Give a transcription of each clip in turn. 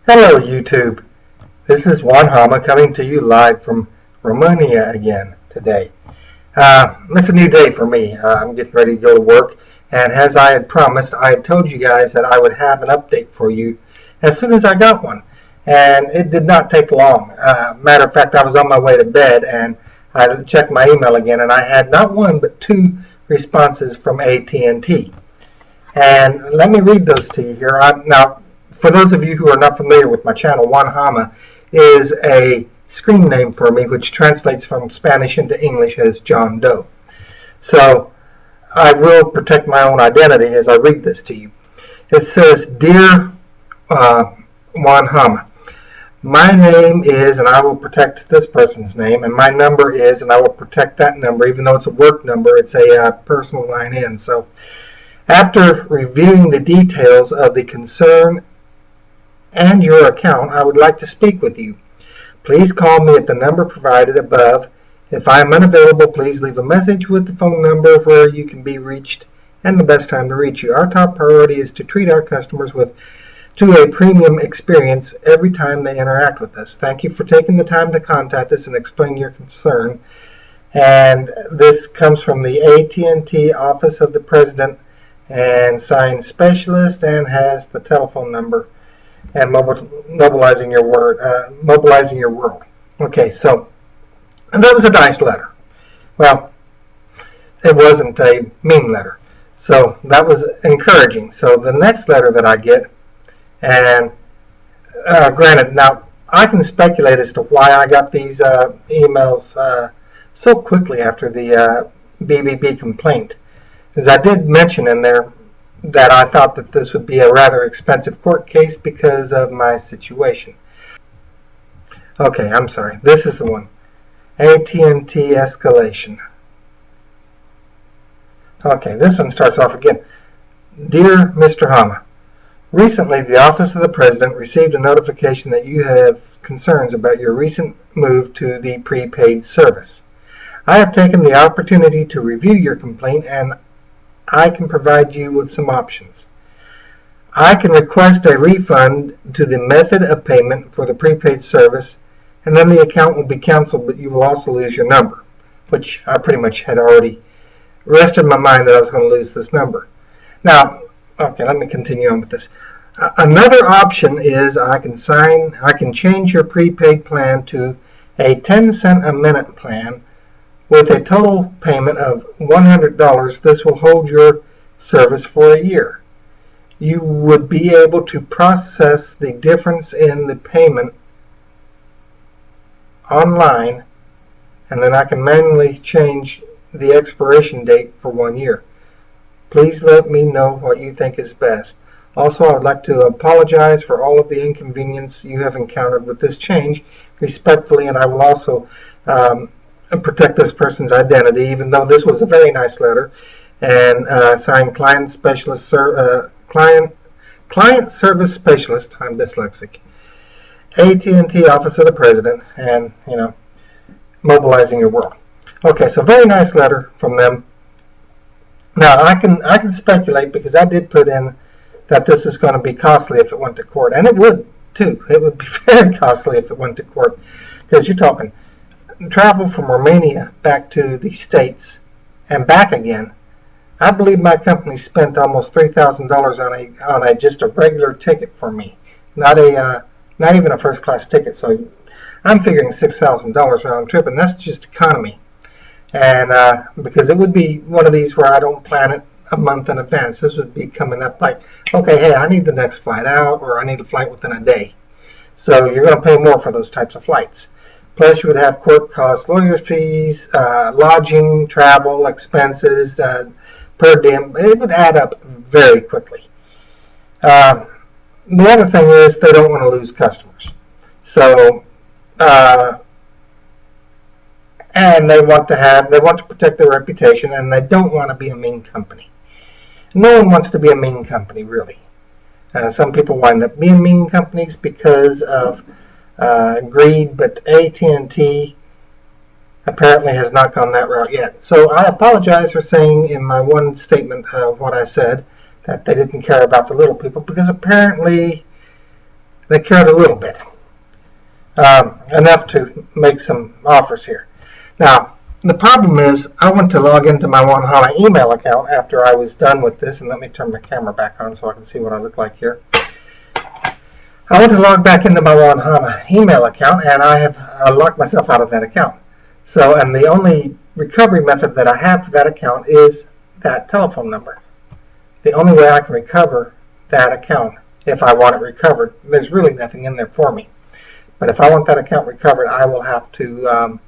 Hello YouTube, this is Juan Hama coming to you live from Romania again today. It's a new day for me. I'm getting ready to go to work, and as I had promised, I had told you guys that I would have an update for you as soon as I got one, and it did not take long. Matter of fact, I was on my way to bed and I checked my email again, and I had not one but two responses from AT&T. And let me read those to you here. Now, for those of you who are not familiar with my channel, Juan Hama is a screen name for me, which translates from Spanish into English as John Doe. So I will protect my own identity as I read this to you. It says, Dear Juan Hama, my name is, and I will protect this person's name, and my number is, and I will protect that number, even though it's a work number, it's a personal line in. So after reviewing the details of the concern and your account, I would like to speak with you. Please call me at the number provided above. If I am unavailable, please leave a message with the phone number where you can be reached and the best time to reach you. Our top priority is to treat our customers to a premium experience every time they interact with us. Thank you for taking the time to contact us and explain your concern. And this comes from the AT&T Office of the President and signed Specialist, and has the telephone number and mobilizing your world. Okay, so, and that was a nice letter. Well, it wasn't a mean letter, so that was encouraging. So the next letter that I get, and granted, now I can speculate as to why I got these emails so quickly after the BBB complaint, because I did mention in there that I thought that this would be a rather expensive court case because of my situation. Okay, I'm sorry. This is the one. AT&T escalation. Okay, this one starts off again. Dear Mr. Hama, recently the Office of the President received a notification that you have concerns about your recent move to the prepaid service. I have taken the opportunity to review your complaint, and I can provide you with some options. I can request a refund to the method of payment for the prepaid service, and then the account will be canceled, but you will also lose your number, which I pretty much had already rested my mind that I was going to lose this number. Now, okay, let me continue on with this. Another option is I can change your prepaid plan to a 10-cent a minute plan with a total payment of $100. This will hold your service for a year. You would be able to process the difference in the payment online, and then I can manually change the expiration date for 1 year. Please let me know what you think is best. Also, I would like to apologize for all of the inconvenience you have encountered with this change, respectfully, and I will also protect this person's identity, even though this was a very nice letter, and signed Client Service Specialist. I'm dyslexic. AT&T Office of the President, and mobilizing your world. Okay, so very nice letter from them. Now I can speculate, because I did put in that this was going to be costly if it went to court, and it would too. It would be very costly if it went to court, because you're talking travel from Romania back to the States and back again. I believe my company spent almost $3,000 on just a regular ticket for me, not even a first class ticket. So I'm figuring $6,000 round trip, and that's just economy. And because it would be one of these where I don't plan it a month in advance. This would be coming up like, okay, hey, I need the next flight out, or I need a flight within a day. So you're going to pay more for those types of flights. Plus, you would have court costs, lawyer fees, lodging, travel, expenses, per diem. It would add up very quickly. The other thing is they don't want to lose customers. So, and they want to protect their reputation, and they don't want to be a mean company. No one wants to be a mean company, really. Some people wind up being mean companies because of greed, but AT&T apparently has not gone that route yet. So I apologize for saying in my one statement of what I said that they didn't care about the little people, because apparently They cared a little bit, enough to make some offers here. Now, the problem is I went to log into my OneHana email account after I was done with this, and let me turn my camera back on so I can see what I look like here. I went to log back into my OneHana email account, and I have locked myself out of that account. So, and the only recovery method that I have for that account is that telephone number. The only way I can recover that account, if I want it recovered, there's really nothing in there for me. But if I want that account recovered, I will have to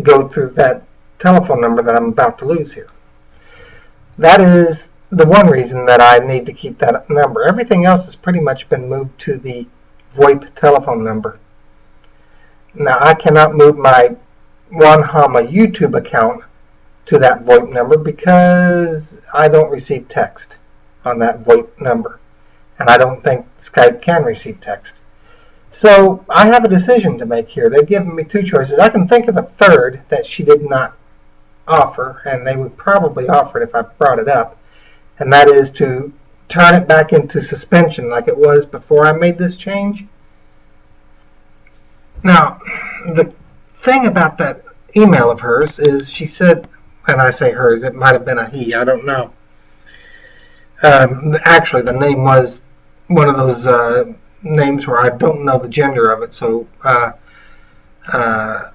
go through that telephone number that I'm about to lose here. That is the one reason that I need to keep that number. Everything else has pretty much been moved to the VoIP telephone number. Now, I cannot move my OneHana YouTube account to that VoIP number because I don't receive text on that VoIP number, and I don't think Skype can receive text. So I have a decision to make here. They've given me two choices. I can think of a third that she did not offer, and they would probably offer it if I brought it up, and that is to turn it back into suspension like it was before I made this change. Now, the thing about that email of hers is she said, and I say hers, it might have been a he, I don't know. Actually, the name was one of those names where I don't know the gender of it, so I'm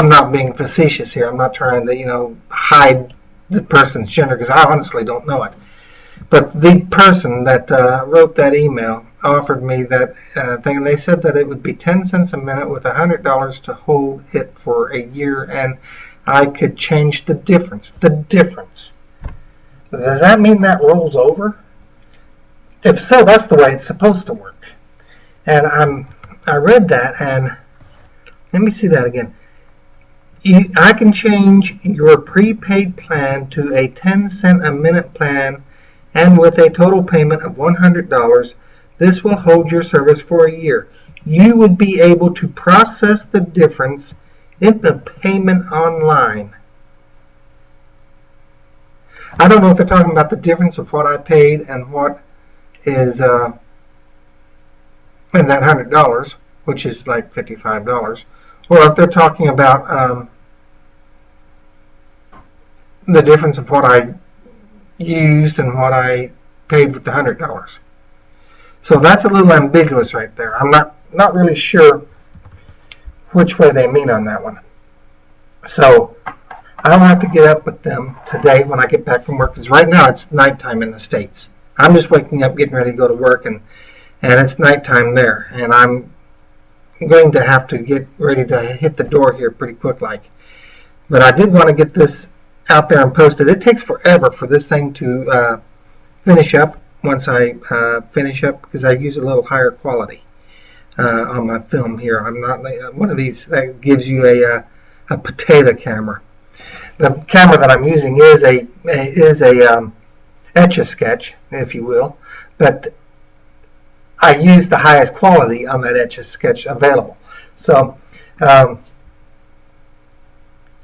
not being facetious here. I'm not trying to, hide the person's gender because I honestly don't know it. But the person that wrote that email offered me that thing, and they said that it would be 10 cents a minute with $100 to hold it for a year, and I could change the difference. The difference. Does that mean that rolls over? If so, that's the way it's supposed to work. And I read that, and let me see that again. I can change your prepaid plan to a 10 cent a minute plan, and with a total payment of $100, this will hold your service for a year. You would be able to process the difference in the payment online. I don't know if they're talking about the difference of what I paid and what is in that $100, which is like $55, or if they're talking about the difference of what I used and what I paid with the $100. So that's a little ambiguous right there. I'm not really sure which way they mean on that one. So I'll have to get up with them today when I get back from work, because right now it's nighttime in the States. I'm just waking up, getting ready to go to work, and it's nighttime there, and I'm going to have to get ready to hit the door here pretty quick like. But I did want to get this out there and posted. It takes forever for this thing to finish up once I finish up, because I use a little higher quality on my film here. I'm not one of these that gives you a potato camera. The camera that I'm using is a Etch-a-Sketch, if you will, but I use the highest quality on that Etch-a-Sketch available. So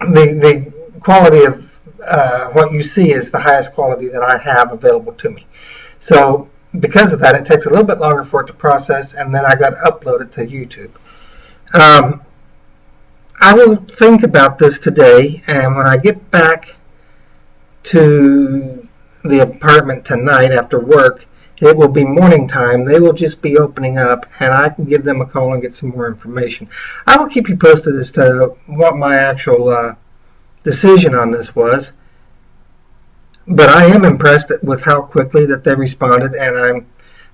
the quality of what you see is the highest quality that I have available to me. So because of that, it takes a little bit longer for it to process, and then I got to upload it to YouTube. I will think about this today, and when I get back to the apartment tonight after work, it will be morning time. They will just be opening up, and I can give them a call and get some more information. I will keep you posted as to what my actual decision on this was, but I am impressed with how quickly that they responded, and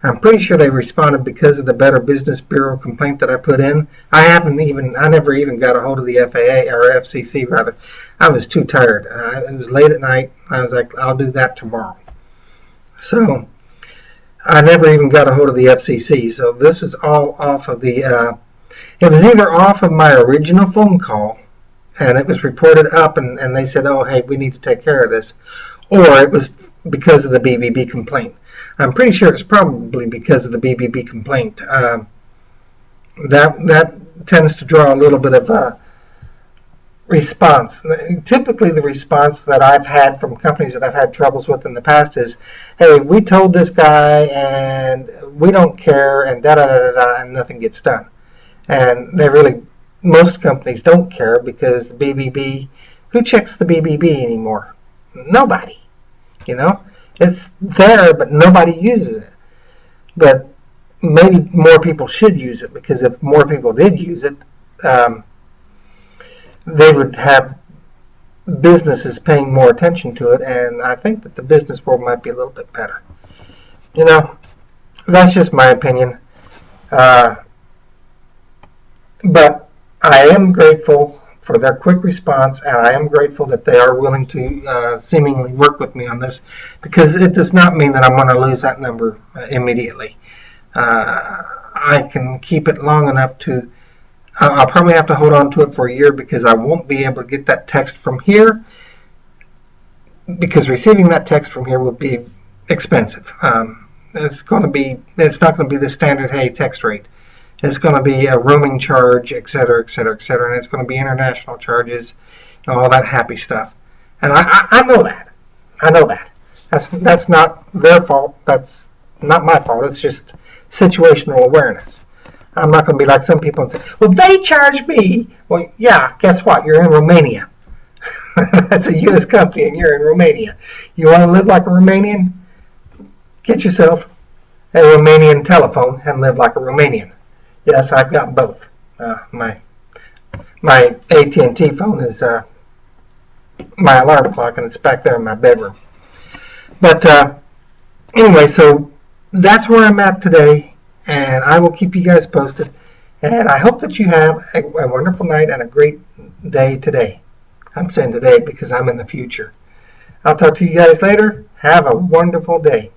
I'm pretty sure they responded because of the Better Business Bureau complaint that I put in. I never even got a hold of the FAA, or FCC rather. I was too tired. It was late at night. I was like, I'll do that tomorrow. So I never even got a hold of the FCC. So this was all off of the, it was either off of my original phone call, and it was reported up, and they said, oh, hey, we need to take care of this, or it was because of the BBB complaint. I'm pretty sure it's probably because of the BBB complaint. That tends to draw a little bit of response. Typically, the response that I've had from companies that I've had troubles with in the past is, "Hey, we told this guy, and we don't care, and da da da da da," and nothing gets done. And most companies don't care because the BBB, who checks the BBB anymore? Nobody. It's there, but nobody uses it. But maybe more people should use it, because if more people did use it, they would have businesses paying more attention to it, and I think that the business world might be a little bit better. That's just my opinion. But I am grateful for their quick response, and I am grateful that they are willing to seemingly work with me on this, because it does not mean that I'm going to lose that number immediately. I can keep it long enough to, I'll probably have to hold on to it for a year, because I won't be able to get that text from here, because receiving that text from here would be expensive. It's not going to be the standard, hey, text rate. It's going to be a roaming charge, etc., etc., etc., and it's going to be international charges, and all that happy stuff. And I know that. I know that. That's not their fault. That's not my fault. It's just situational awareness. I'm not going to be like some people and say, "Well, they charge me." Well, yeah, guess what? You're in Romania. That's a U.S. company, and you're in Romania. You want to live like a Romanian? Get yourself a Romanian telephone and live like a Romanian. Yes, I've got both. My AT&T phone is my alarm clock, and it's back there in my bedroom. But anyway, so that's where I'm at today, and I will keep you guys posted. And I hope that you have a wonderful night and a great day today. I'm saying today because I'm in the future. I'll talk to you guys later. Have a wonderful day.